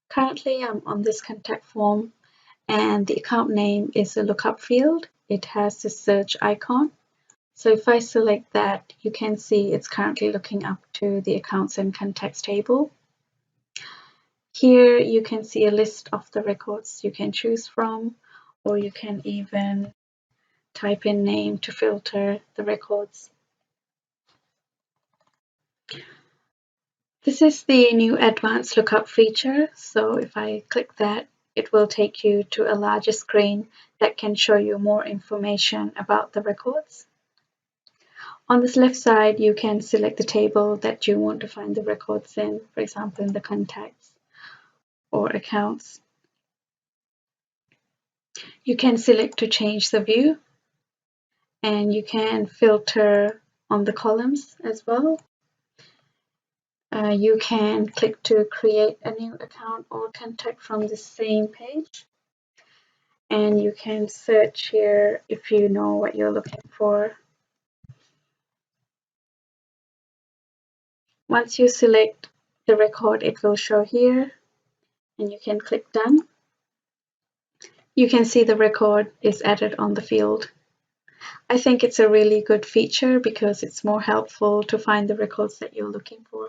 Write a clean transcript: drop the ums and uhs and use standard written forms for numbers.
Currently, I'm on this contact form and the account name is a lookup field. It has the search icon. So if I select that, you can see it's currently looking up to the accounts and contacts table. Here you can see a list of the records you can choose from, or you can even type in name to filter the records. This is the new Advanced Lookup feature. So if I click that, it will take you to a larger screen that can show you more information about the records. On this left side, you can select the table that you want to find the records in, for example, in the contacts or accounts. You can select to change the view, and you can filter on the columns as well. You can click to create a new account or contact from the same page. And you can search here if you know what you're looking for. Once you select the record, it will show here, and you can click done. You can see the record is added on the field. I think it's a really good feature because it's more helpful to find the records that you're looking for.